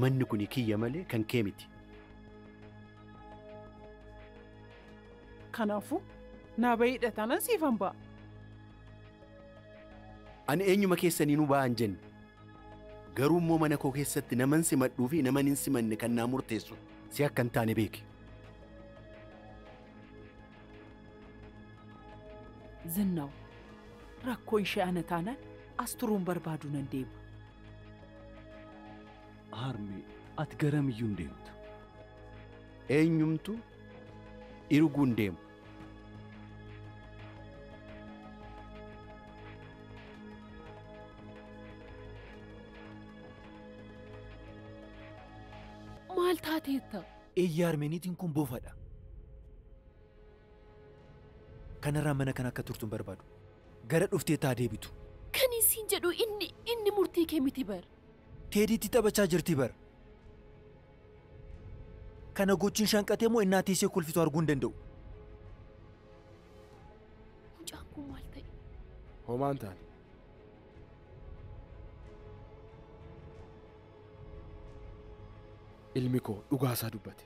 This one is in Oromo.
manni kuni kiyya malee kan kee miti. Kanaafu naa bayiidha taanaan siifan ba'a. Ani eenyuma keessaniinuu ba'an jenne. Garuu immoo mana koo keessatti naman simadhuu fi naman hin simanne kan naa murteessu si akka hin taane beeki. Zinnaw rakkoo ishee ana taanaan as turuun barbaadu nan deema. Harmee ati garamiyyuu hin deemtu. Eenyumtu irguu hin deemu. Maal taateetta? Eeyyaa Harmeeniitiin kun boofadha. Kanarraa mana kana akka turtuun barbaadu. Gara dhuftee taa deebitu. Kan isiin jedhu inni murtii kee miti bar. Teediitti taphachaa jirti bar. Kana gochuun shanqatee moo innaatii ishee kolfitu arguu hin danda'u. Mucaan kun maal ta'e? Homaan taane. Ilmi koo dhugaasaa dubbate.